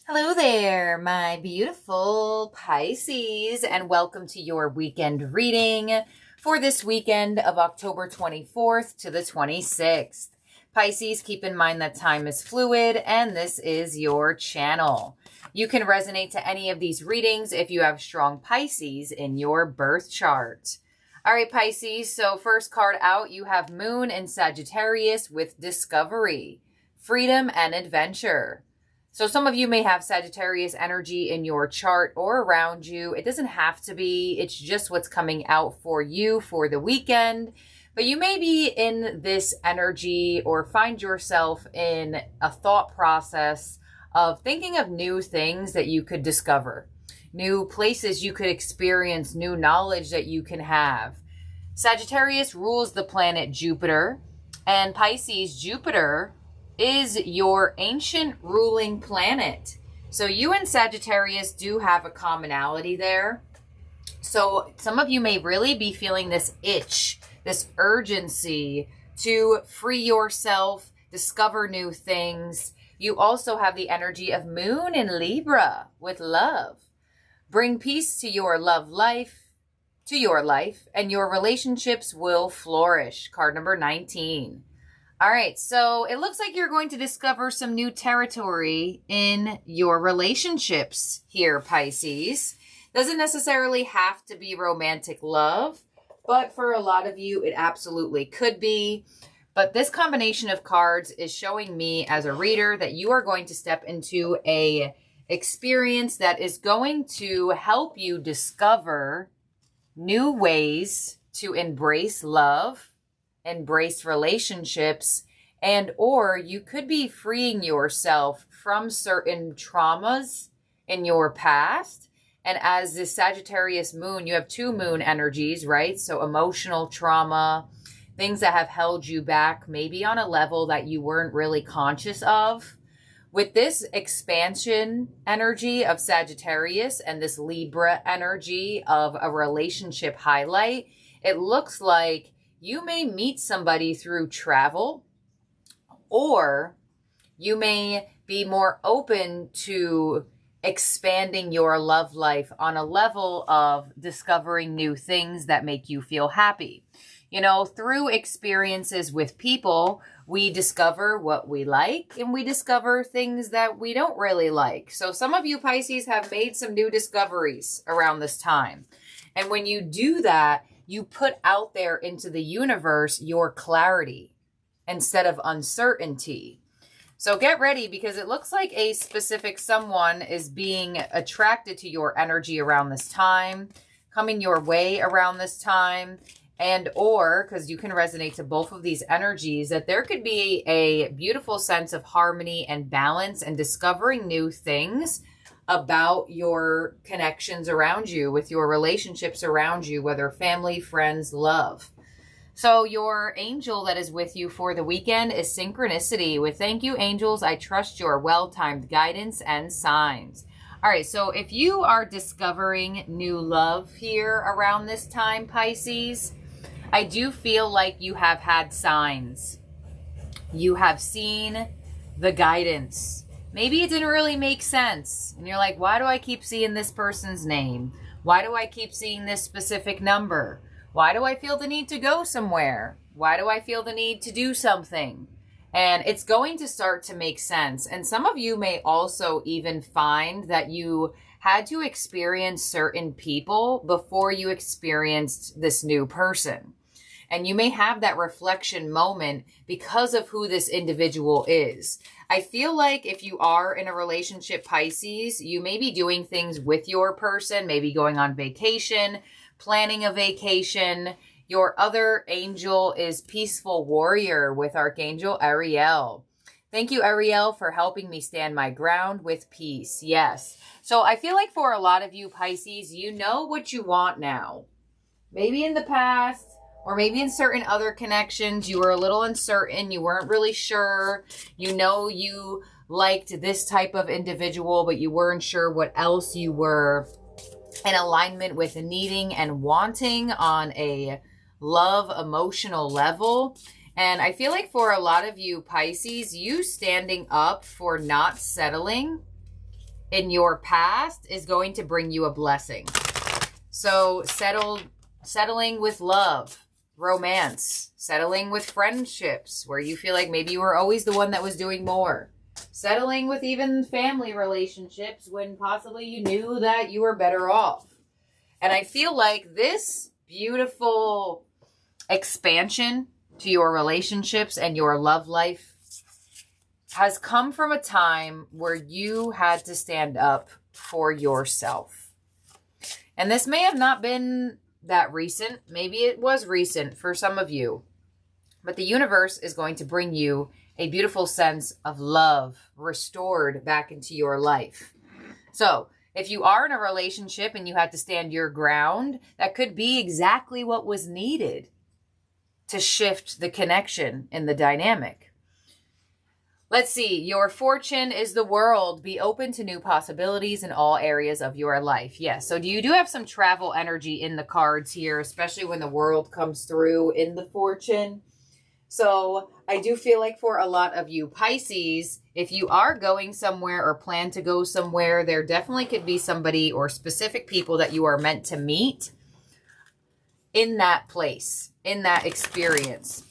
Hello there, my beautiful Pisces, and welcome to your weekend reading for this weekend of October 24th to the 26th. Pisces, keep in mind that time is fluid and this is your channel. You can resonate to any of these readings if you have strong Pisces in your birth chart. All right, Pisces, so first card out, you have Moon in Sagittarius with discovery, freedom, and adventure. So some of you may have Sagittarius energy in your chart or around you. It doesn't have to be. It's just what's coming out for you for the weekend. But you may be in this energy or find yourself in a thought process of thinking of new things that you could discover, new places you could experience, new knowledge that you can have. Sagittarius rules the planet Jupiter, and Pisces, Jupiter is your ancient ruling planet. So you and Sagittarius do have a commonality there. So some of you may really be feeling this itch, this urgency to free yourself, discover new things. You also have the energy of Moon in Libra with love. Bring peace to your love life, and your relationships will flourish. Card number 19. All right, so it looks like you're going to discover some new territory in your relationships here, Pisces. Doesn't necessarily have to be romantic love, but for a lot of you, it absolutely could be. But this combination of cards is showing me as a reader that you are going to step into a experience that is going to help you discover new ways to embrace love, embrace relationships, and or you could be freeing yourself from certain traumas in your past. And as this Sagittarius moon, you have two moon energies, right? So emotional trauma, things that have held you back, maybe on a level that you weren't really conscious of. With this expansion energy of Sagittarius and this Libra energy of a relationship highlight, it looks like you may meet somebody through travel, or you may be more open to expanding your love life on a level of discovering new things that make you feel happy. You know, through experiences with people, we discover what we like and we discover things that we don't really like. So some of you Pisces have made some new discoveries around this time. And when you do that, you put out there into the universe your clarity instead of uncertainty. So get ready, because it looks like a specific someone is being attracted to your energy around this time, coming your way around this time, and or, because you can resonate to both of these energies, that there could be a beautiful sense of harmony and balance and discovering new things about your connections around you, with your relationships around you, whether family, friends, love. So your angel that is with you for the weekend is Synchronicity with thank you, angels. I trust your well-timed guidance and signs. All right, so if you are discovering new love here around this time, Pisces, I do feel like you have had signs. You have seen the guidance. Maybe it didn't really make sense. And you're like, why do I keep seeing this person's name? Why do I keep seeing this specific number? Why do I feel the need to go somewhere? Why do I feel the need to do something? And it's going to start to make sense. And some of you may also even find that you had to experience certain people before you experienced this new person. And you may have that reflection moment because of who this individual is. I feel like if you are in a relationship, Pisces, you may be doing things with your person, maybe going on vacation, planning a vacation. Your other angel is Peaceful Warrior with Archangel Ariel. Thank you, Ariel, for helping me stand my ground with peace. Yes. So I feel like for a lot of you, Pisces, you know what you want now. Maybe in the past, or maybe in certain other connections, you were a little uncertain. You weren't really sure. You know you liked this type of individual, but you weren't sure what else you were in alignment with needing and wanting on a love emotional level. And I feel like for a lot of you Pisces, you standing up for not settling in your past is going to bring you a blessing. So settling with love, romance, settling with friendships where you feel like maybe you were always the one that was doing more, settling with even family relationships when possibly you knew that you were better off. And I feel like this beautiful expansion to your relationships and your love life has come from a time where you had to stand up for yourself. And this may have not been that recent. Maybe it was recent for some of you. But the universe is going to bring you a beautiful sense of love restored back into your life. So if you are in a relationship and you had to stand your ground, that could be exactly what was needed to shift the connection in the dynamic. Let's see. Your fortune is the world. Be open to new possibilities in all areas of your life. Yes. So you do have some travel energy in the cards here, especially when the world comes through in the fortune. So I do feel like for a lot of you Pisces, if you are going somewhere or plan to go somewhere, there definitely could be somebody or specific people that you are meant to meet in that place, in that experience.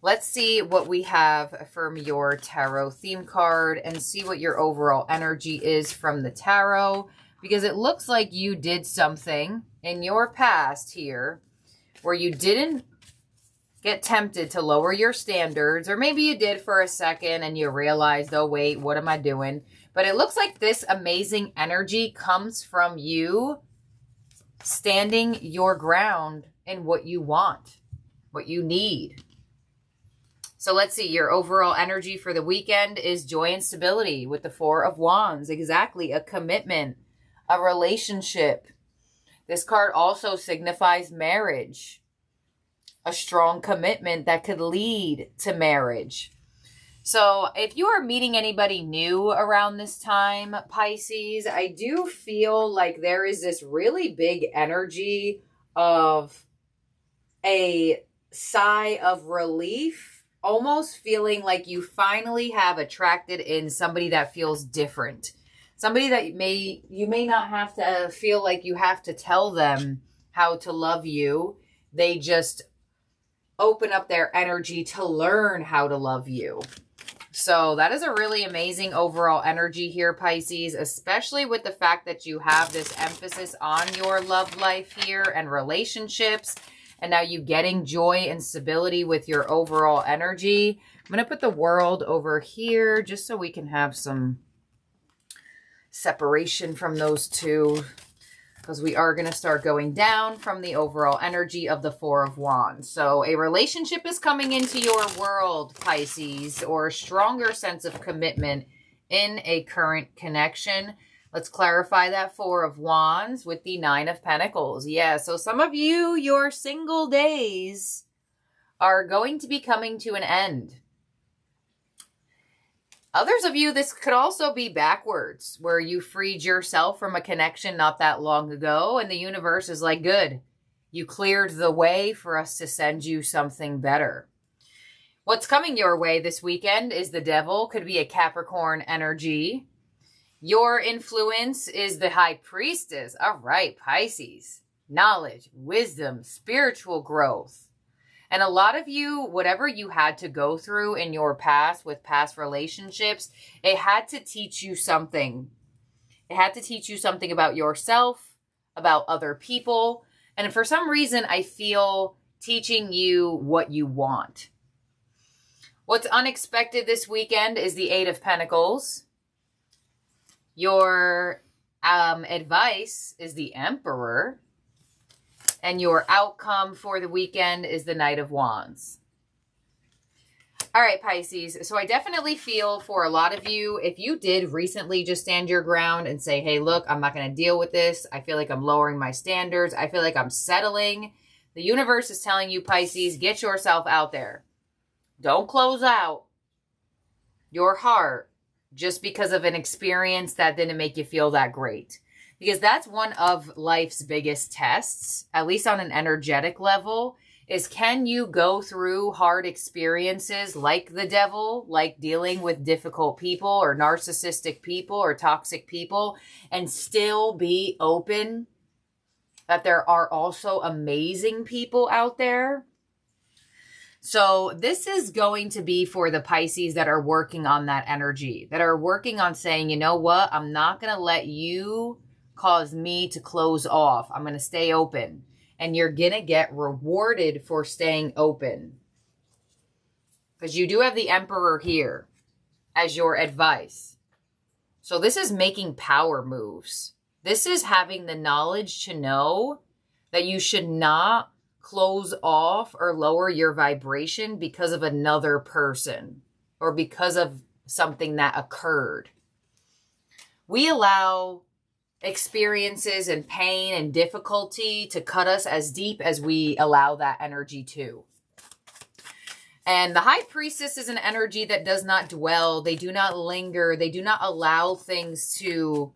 Let's see what we have from your tarot theme card and see what your overall energy is from the tarot, because it looks like you did something in your past here where you didn't get tempted to lower your standards, or maybe you did for a second and you realized, oh wait, what am I doing? But it looks like this amazing energy comes from you standing your ground in what you want, what you need. So let's see, your overall energy for the weekend is joy and stability with the Four of Wands. Exactly, a commitment, a relationship. This card also signifies marriage, a strong commitment that could lead to marriage. So if you are meeting anybody new around this time, Pisces, I do feel like there is this really big energy of a sigh of relief, almost feeling like you finally have attracted in somebody that feels different. Somebody that you may not have to feel like you have to tell them how to love you. They just open up their energy to learn how to love you. So that is a really amazing overall energy here, Pisces, especially with the fact that you have this emphasis on your love life here and relationships. And now you getting joy and stability with your overall energy. I'm going to put the world over here just so we can have some separation from those two, because we are going to start going down from the overall energy of the Four of Wands. So a relationship is coming into your world, Pisces, or a stronger sense of commitment in a current connection. Let's clarify that Four of Wands with the Nine of Pentacles. Yeah, so some of you, your single days are going to be coming to an end. Others of you, this could also be backwards, where you freed yourself from a connection not that long ago, and the universe is like, good, you cleared the way for us to send you something better. What's coming your way this weekend is the Devil, could be a Capricorn energy. Your influence is the High Priestess. All right, Pisces. Knowledge, wisdom, spiritual growth. And a lot of you, whatever you had to go through in your past with past relationships, it had to teach you something. It had to teach you something about yourself, about other people. And for some reason, I feel teaching you what you want. What's unexpected this weekend is the Eight of Pentacles. Your advice is the Emperor. And your outcome for the weekend is the Knight of Wands. All right, Pisces. So I definitely feel for a lot of you, if you did recently just stand your ground and say, hey, look, I'm not going to deal with this. I feel like I'm lowering my standards. I feel like I'm settling. The universe is telling you, Pisces, get yourself out there. Don't close out your heart just because of an experience that didn't make you feel that great. Because that's one of life's biggest tests, at least on an energetic level, is, can you go through hard experiences like the devil, like dealing with difficult people or narcissistic people or toxic people, and still be open that there are also amazing people out there? So this is going to be for the Pisces that are working on that energy, that are working on saying, you know what, I'm not going to let you cause me to close off. I'm going to stay open. And you're going to get rewarded for staying open. Because you do have the Emperor here as your advice. So this is making power moves. This is having the knowledge to know that you should not close off or lower your vibration because of another person or because of something that occurred. We allow experiences and pain and difficulty to cut us as deep as we allow that energy to. And the High Priestess is an energy that does not dwell. They do not linger. They do not allow things to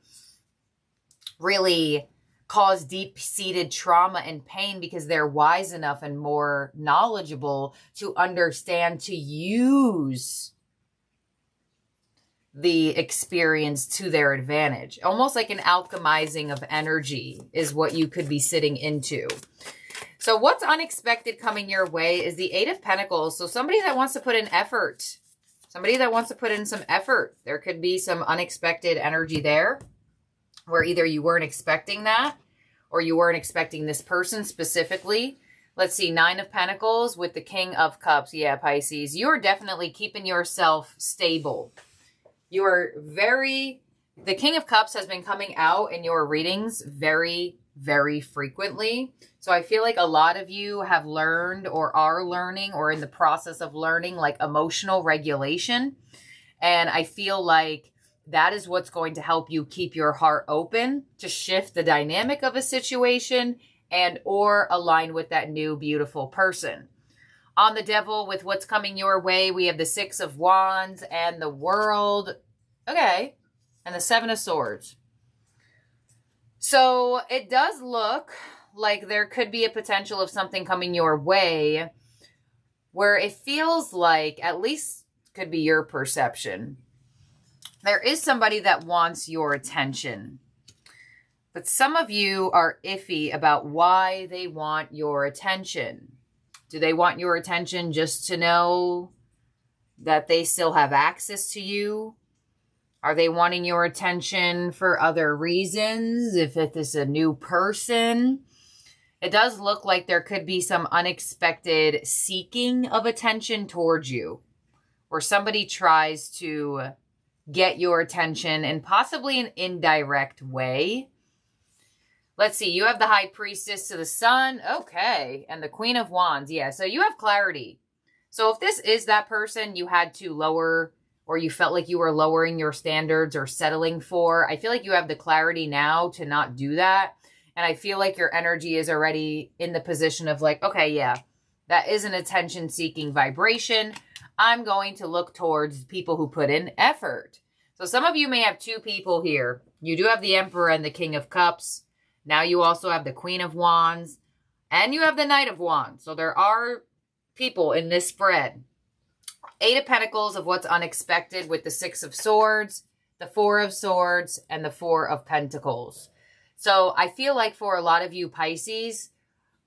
really cause deep-seated trauma and pain because they're wise enough and more knowledgeable to understand to use the experience to their advantage. Almost like an alchemizing of energy is what you could be sitting into. So what's unexpected coming your way is the Eight of Pentacles. So somebody that wants to put in effort. Somebody that wants to put in some effort. There could be some unexpected energy there where either you weren't expecting that or you weren't expecting this person specifically. Let's see, Nine of Pentacles with the King of Cups. Yeah, Pisces, you're definitely keeping yourself stable. You are the King of Cups has been coming out in your readings very, very frequently. So I feel like a lot of you have learned or are learning or in the process of learning like emotional regulation. And I feel like that is what's going to help you keep your heart open to shift the dynamic of a situation and or align with that new beautiful person. On the Devil, with what's coming your way, we have the Six of Wands and the World. Okay. And the Seven of Swords. So it does look like there could be a potential of something coming your way where it feels like, at least could be your perception, there is somebody that wants your attention. But some of you are iffy about why they want your attention. Do they want your attention just to know that they still have access to you? Are they wanting your attention for other reasons? If it is a new person, it does look like there could be some unexpected seeking of attention towards you, where somebody tries to get your attention in possibly an indirect way. Let's see, you have the High Priestess to the Sun. Okay. And the Queen of Wands. Yeah, so you have clarity. So if this is that person you had to lower, or you felt like you were lowering your standards or settling for, I feel like you have the clarity now to not do that. And I feel like your energy is already in the position of like, okay, yeah, that is an attention-seeking vibration. I'm going to look towards people who put in effort. So some of you may have two people here. You do have the Emperor and the King of Cups. Now you also have the Queen of Wands. And you have the Knight of Wands. So there are people in this spread. Eight of Pentacles of what's unexpected with the Six of Swords, the Four of Swords, and the Four of Pentacles. So I feel like for a lot of you Pisces,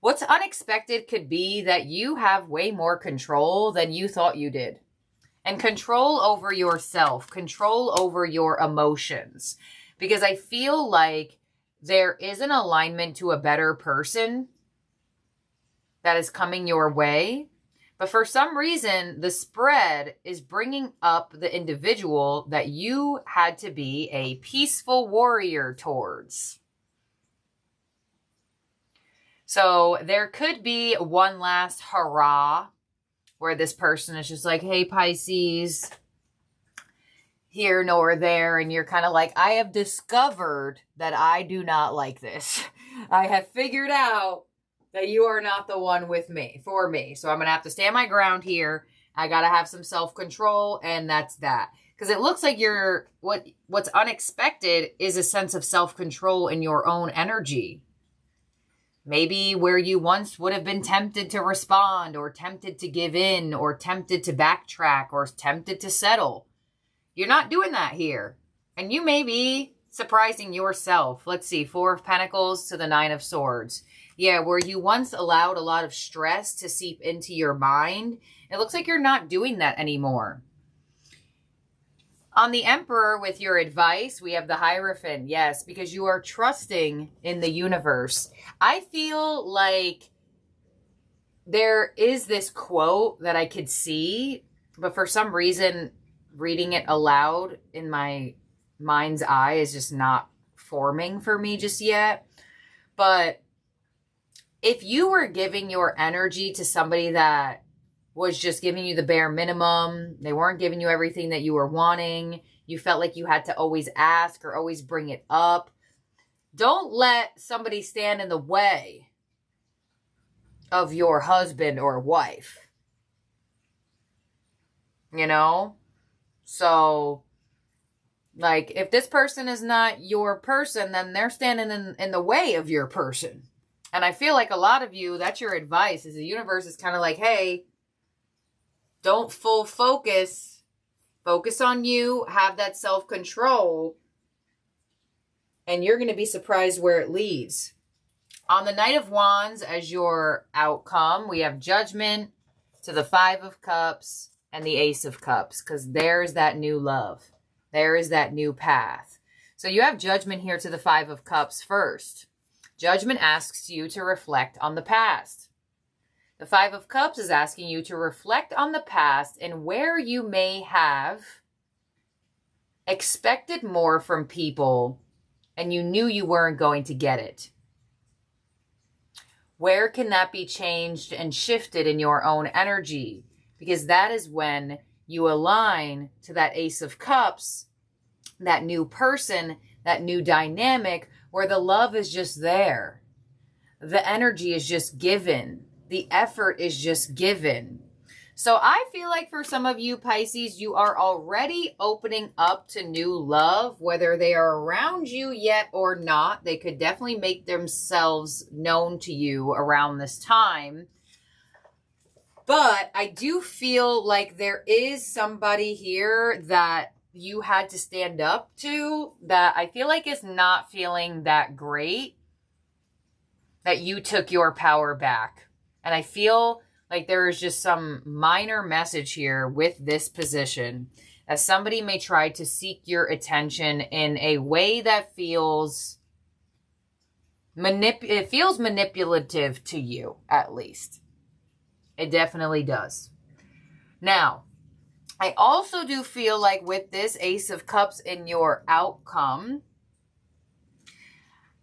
what's unexpected could be that you have way more control than you thought you did. And control over yourself, control over your emotions. Because I feel like there is an alignment to a better person that is coming your way. But for some reason, the spread is bringing up the individual that you had to be a peaceful warrior towards. So there could be one last hurrah where this person is just like, hey, Pisces, here nor there. And you're kind of like, I have discovered that I do not like this. I have figured out that you are not the one for me. So I'm going to have to stand my ground here. I got to have some self-control, and that's that. Because it looks like what's unexpected is a sense of self-control in your own energy. Maybe where you once would have been tempted to respond or tempted to give in or tempted to backtrack or tempted to settle. You're not doing that here. And you may be surprising yourself. Let's see, 4 of Pentacles to the 9 of Swords. Yeah, where you once allowed a lot of stress to seep into your mind, it looks like you're not doing that anymore. On the Emperor, with your advice, we have the Hierophant. Yes, because you are trusting in the universe. I feel like there is this quote that I could see, but for some reason, reading it aloud in my mind's eye is just not forming for me just yet. But if you were giving your energy to somebody that was just giving you the bare minimum, they weren't giving you everything that you were wanting, you felt like you had to always ask or always bring it up, don't let somebody stand in the way of your husband or wife. You know? So, like, if this person is not your person, then they're standing in the way of your person. And I feel like a lot of you, that's your advice, is the universe is kind of like, hey, don't full focus. Focus on you. Have that self-control. And you're going to be surprised where it leads. On the Knight of Wands, as your outcome, we have Judgment to the 5 of Cups and the Ace of Cups. Because there's that new love. There is that new path. So you have Judgment here to the 5 of Cups first. Judgment asks you to reflect on the past. The 5 of Cups is asking you to reflect on the past and where you may have expected more from people and you knew you weren't going to get it. Where can that be changed and shifted in your own energy? Because that is when you align to that Ace of Cups, that new person, that new dynamic where the love is just there. The energy is just given. The effort is just given. So I feel like for some of you Pisces, you are already opening up to new love, whether they are around you yet or not. They could definitely make themselves known to you around this time. But I do feel like there is somebody here that you had to stand up to that I feel like is not feeling that great, that you took your power back. And I feel like there is just some minor message here with this position, as somebody may try to seek your attention in a way that feels manipulative to you, at least. It definitely does. Now, I also do feel like with this Ace of Cups in your outcome,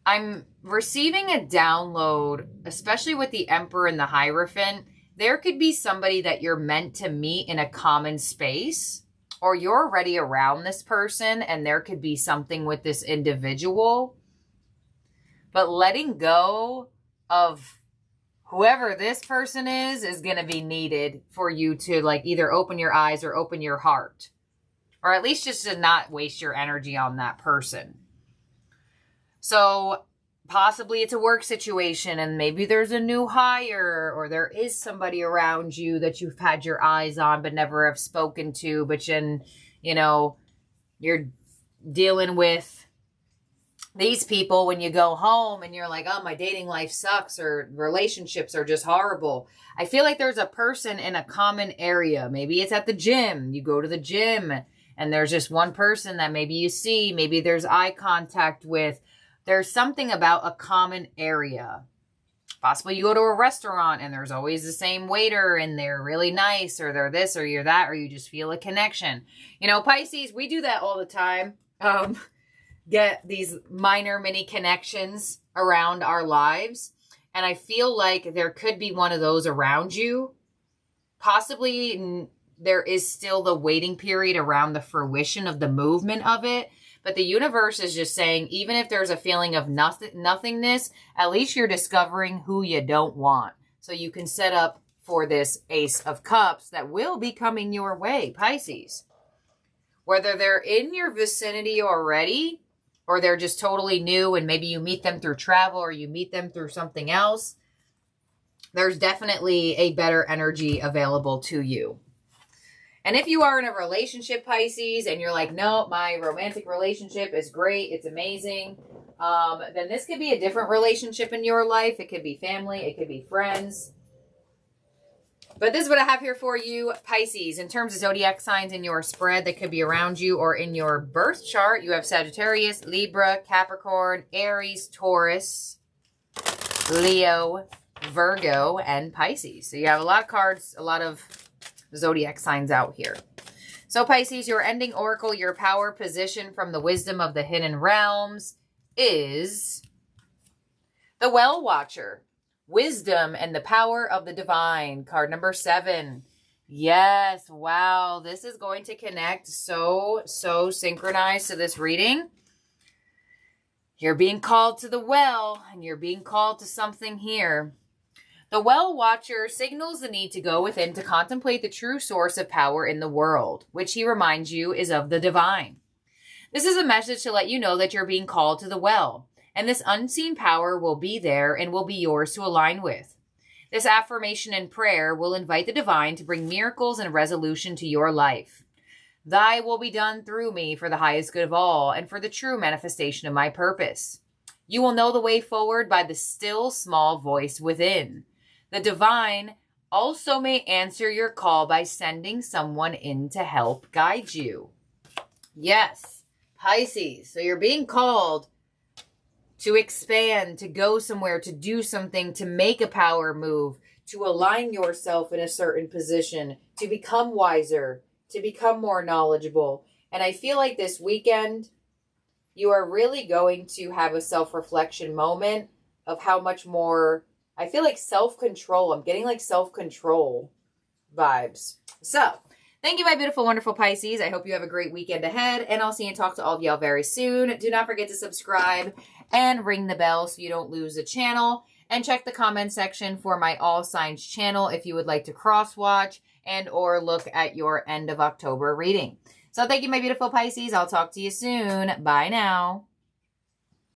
I'm receiving a download, especially with the Emperor and the Hierophant. There could be somebody that you're meant to meet in a common space, or you're already around this person and there could be something with this individual. But letting go of whoever this person is going to be needed for you to like either open your eyes or open your heart, or at least just to not waste your energy on that person. So possibly it's a work situation and maybe there's a new hire, or there is somebody around you that you've had your eyes on but never have spoken to, but then, you know, you're dealing with these people when you go home and you're like, oh, my dating life sucks, or relationships are just horrible. I feel like there's a person in a common area. Maybe it's at the gym. You go to the gym and there's just one person that maybe you see, maybe there's eye contact with. There's something about a common area. Possibly you go to a restaurant and there's always the same waiter and they're really nice, or they're this or you're that, or you just feel a connection. You know, Pisces, we do that all the time. Get these minor mini connections around our lives. And I feel like there could be one of those around you. Possibly there is still the waiting period around the fruition of the movement of it. But the universe is just saying, even if there's a feeling of nothingness, at least you're discovering who you don't want. So you can set up for this Ace of Cups that will be coming your way, Pisces. Whether they're in your vicinity already, or they're just totally new and maybe you meet them through travel or you meet them through something else, there's definitely a better energy available to you. And if you are in a relationship, Pisces, and you're like, no, my romantic relationship is great, it's amazing, then this could be a different relationship in your life. It could be family, it could be friends. But this is what I have here for you, Pisces. In terms of zodiac signs in your spread that could be around you or in your birth chart, you have Sagittarius, Libra, Capricorn, Aries, Taurus, Leo, Virgo, and Pisces. So you have a lot of cards, a lot of zodiac signs out here. So Pisces, your ending oracle, your power position from the wisdom of the hidden realms is the Well Watcher. Wisdom and the power of the divine. Card number 7. Yes. Wow. This is going to connect so synchronized to this reading. You're being called to the well, and you're being called to something here. The Well Watcher signals the need to go within to contemplate the true source of power in the world, which he reminds you is of the divine. This is a message to let you know that you're being called to the well, and this unseen power will be there and will be yours to align with. This affirmation and prayer will invite the divine to bring miracles and resolution to your life. Thy will be done through me for the highest good of all and for the true manifestation of my purpose. You will know the way forward by the still small voice within. The divine also may answer your call by sending someone in to help guide you. Yes, Pisces. So you're being called to expand, to go somewhere, to do something, to make a power move, to align yourself in a certain position, to become wiser, to become more knowledgeable. And I feel like this weekend, you are really going to have a self-reflection moment of how much more, I feel like self-control. I'm getting like self-control vibes. So, thank you, my beautiful, wonderful Pisces. I hope you have a great weekend ahead, and I'll see and talk to all of y'all very soon. Do not forget to subscribe and ring the bell so you don't lose the channel. And check the comment section for my All Signs channel if you would like to cross-watch and or look at your end of October reading. So thank you, my beautiful Pisces. I'll talk to you soon. Bye now.